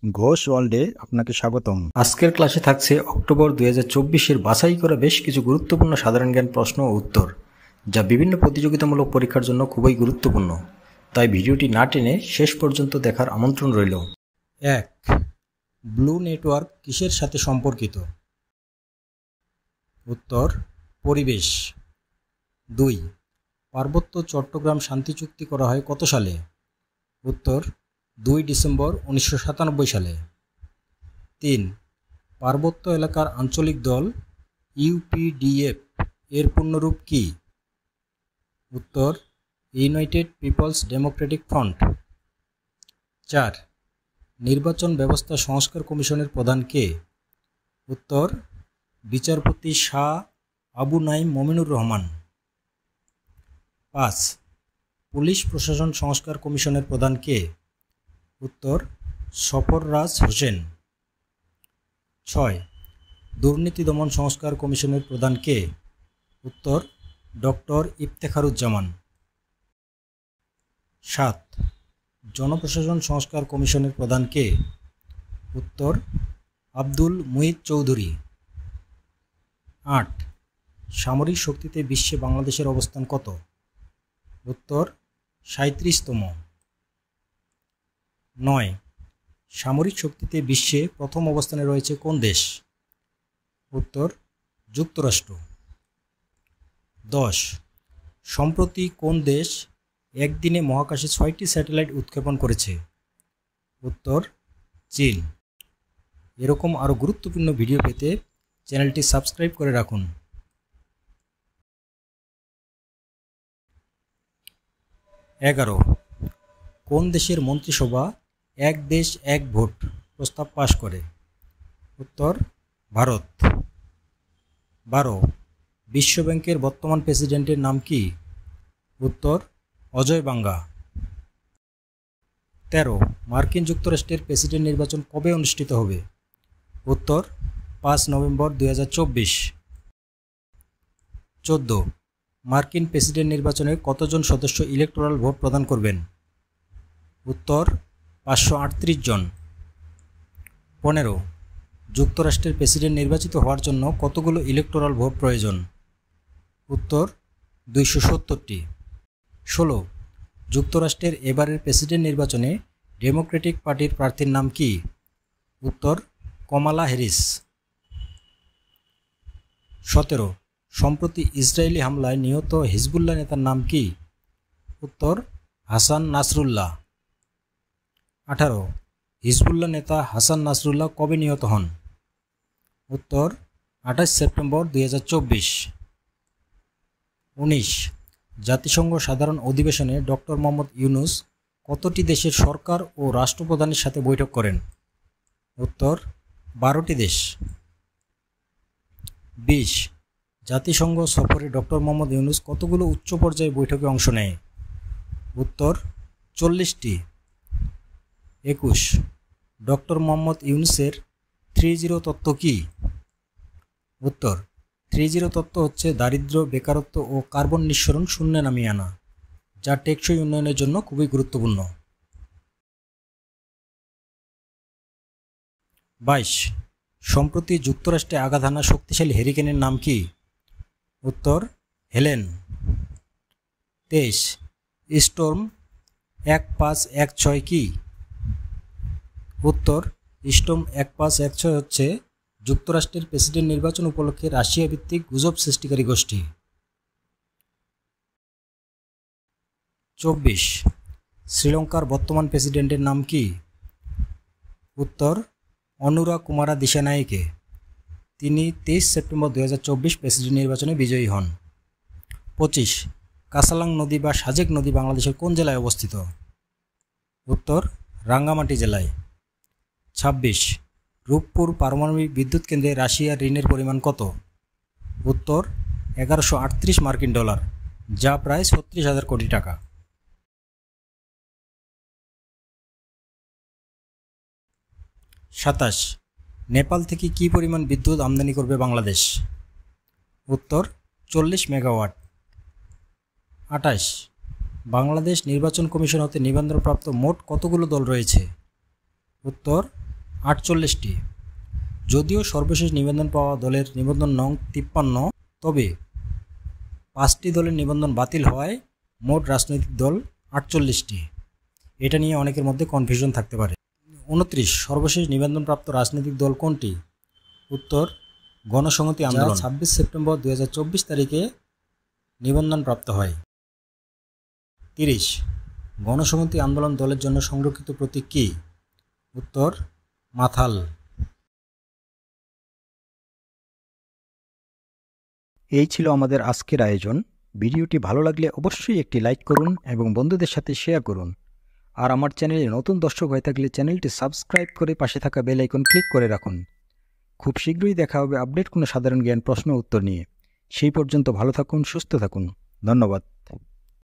ঘোষ ওয়ার্ল্ডে আপনাকে স্বাগতম। আজকের ক্লাসে থাকছে অক্টোবর 2024-এর বাছাই করা বেশ কিছু গুরুত্বপূর্ণ সাধারণ জ্ঞান প্রশ্ন ও উত্তর, যা বিভিন্ন প্রতিযোগিতামূলক পরীক্ষার জন্য খুবই গুরুত্বপূর্ণ। তাই ভিডিওটি না টেনে শেষ পর্যন্ত দেখার আমন্ত্রণ রইল। 1. ব্লু নেটওয়ার্ক কিসের সাথে সম্পর্কিত? উত্তর: পরিবেশ। 2. পার্বত্য চট্টগ্রাম শান্তি চুক্তি করা হয় কত সালে? উত্তর: 2 ডিসেম্বর 1997 সালে। 3. পার্বত্য এলাকার আঞ্চলিক দল ইউপিডিএফ এর পূর্ণরূপ কি? উত্তর: ইউনাইটেড পিপলস ডেমোক্রেটিক ফ্রন্ট। 4. নির্বাচন ব্যবস্থা সংস্কার কমিশনের প্রধান কে? উত্তর: বিচারপতি শাহ আবু নাঈম মমিনুর রহমান। 5. পুলিশ প্রশাসন সংস্কার কমিশনের প্রধান কে? উত্তর: সফররাজ হোসেন। 6. দুর্নীতি দমন সংস্কার কমিশনের প্রধান কে? উত্তর: ডক্টর ইফতেখারুজ্জামান। 7. জনপ্রশাসন সংস্কার কমিশনের প্রধান কে? উত্তর: আব্দুল মুহিত চৌধুরী। 8. সামরিক শক্তিতে বিশ্বে বাংলাদেশের অবস্থান কত? উত্তর: 37তম। 9. সামরিক শক্তিতে বিশ্বে প্রথম অবস্থানে রয়েছে কোন দেশ? উত্তর: যুক্তরাষ্ট্র। 10. সম্প্রতি কোন দেশ একদিনে মহাকাশে 6টি স্যাটেলাইট উৎক্ষেপণ করেছে? উত্তর: চীন। এরকম আরও গুরুত্বপূর্ণ ভিডিও পেতে চ্যানেলটি সাবস্ক্রাইব করে রাখুন। 11. কোন দেশের মন্ত্রিসভা এক দেশ এক ভোট প্রস্তাব পাশ করে? উত্তর: ভারত। 12. বিশ্বব্যাংকের বর্তমান প্রেসিডেন্টের নাম কি? উত্তর: অজয় বাঙ্গা। 13. মার্কিন যুক্তরাষ্ট্রের প্রেসিডেন্ট নির্বাচন কবে অনুষ্ঠিত হবে? উত্তর: 5 নভেম্বর 2024। 14. মার্কিন প্রেসিডেন্ট নির্বাচনে কতজন সদস্য ইলেকটোরাল ভোট প্রদান করবেন? উত্তর: 538 জন। 15. যুক্তরাষ্ট্রের প্রেসিডেন্ট নির্বাচিত হওয়ার জন্য কতগুলো ইলেকটোরাল ভোট প্রয়োজন? উত্তর: 270টি। 16. যুক্তরাষ্ট্রের এবারের প্রেসিডেন্ট নির্বাচনে ডেমোক্রেটিক পার্টির প্রার্থীর নাম কি? উত্তর: কমালা হ্যারিস। 17. সম্প্রতি ইসরায়েলি হামলায় নিহত হিজবুল্লাহ নেতার নাম কি? উত্তর: হাসান নাসরুল্লাহ। 18. হিজবুল্লাহ নেতা হাসান নাসরুল্লাহ কবে নিহত হন? উত্তর: 28 সেপ্টেম্বর 2024। 19. জাতিসংঘ সাধারণ অধিবেশনে ডক্টর মোহাম্মদ ইউনূস কতটি দেশের সরকার ও রাষ্ট্রপ্রধানের সাথে বৈঠক করেন? উত্তর: 12টি দেশ। 20. জাতিসংঘ সফরে ডক্টর মোহাম্মদ ইউনূস কতগুলো উচ্চ পর্যায়ে বৈঠকে অংশ নেয়? উত্তর: 40টি। 21. ডক্টর মোহাম্মদ ইউনূসের 30 তত্ত্ব কি? উত্তর: 30 তত্ত্ব হচ্ছে দারিদ্র্য, বেকারত্ব ও কার্বন নিঃসরণ শূন্যে নামিয়ে আনা, যা টেকসই উন্নয়নের জন্য খুবই গুরুত্বপূর্ণ। 22. সম্প্রতি যুক্তরাষ্ট্রে আঘাত হানা শক্তিশালী হ্যারিকেনের নাম কি? উত্তর: হেলেন। 23. স্টর্ম 1516 কি? উত্তর: স্টর্ম 1516 হচ্ছে যুক্তরাষ্ট্রের প্রেসিডেন্ট নির্বাচন উপলক্ষে রাশিয়া ভিত্তিক গুজব সৃষ্টিকারী গোষ্ঠী। 24. শ্রীলঙ্কার বর্তমান প্রেসিডেন্টের নাম কি? উত্তর: অনুরা কুমারা দিশানায়েকে। তিনি 23 সেপ্টেম্বর 2024 প্রেসিডেন্ট নির্বাচনে বিজয়ী হন। 25. কাসালাং নদী বা সাজেক নদী বাংলাদেশের কোন জেলায় অবস্থিত? উত্তর: রাঙ্গামাটি জেলায়। 26. রূপপুর পারমাণবিক বিদ্যুৎ কেন্দ্রে রাশিয়ার ঋণের পরিমাণ কত? উত্তর: 1138 মার্কিন ডলার, যা প্রায় 36,000 কোটি টাকা। 27. নেপাল থেকে কী পরিমাণ বিদ্যুৎ আমদানি করবে বাংলাদেশ? উত্তর: 40 মেগাওয়াট। 28. বাংলাদেশ নির্বাচন কমিশন হতে নিবন্ধনপ্রাপ্ত মোট কতগুলো দল রয়েছে? উত্তর: 48টি। যদিও সর্বশেষ নিবন্ধন পাওয়া দলের নিবন্ধন নং 53, তবে 5টি দলের নিবন্ধন বাতিল হওয়ায় মোট রাজনৈতিক দল 48টি। এটা নিয়ে অনেকের মধ্যে কনফিউশন থাকতে পারে। 29, সর্বশেষ নিবন্ধনপ্রাপ্ত রাজনৈতিক দল কোনটি? উত্তর, গণসংহতি আন্দোলন, 26 সেপ্টেম্বর 2024 তারিখে নিবন্ধনপ্রাপ্ত হয়। 30, গণসংহতি আন্দোলন দলের জন্য সংরক্ষিত প্রতীক কী? উত্তর, মাথাল। এই ছিল আমাদের আজকের আয়োজন। ভিডিওটি ভালো লাগলে অবশ্যই একটি লাইক করুন এবং বন্ধুদের সাথে শেয়ার করুন। আর আমার চ্যানেলে নতুন দর্শক হয়ে থাকলে চ্যানেলটি সাবস্ক্রাইব করে পাশে থাকা বেল আইকন ক্লিক করে রাখুন। খুব শীঘ্রই দেখা হবে আপডেট কোনো সাধারণ জ্ঞান প্রশ্ন উত্তর নিয়ে। সেই পর্যন্ত ভালো থাকুন, সুস্থ থাকুন। ধন্যবাদ।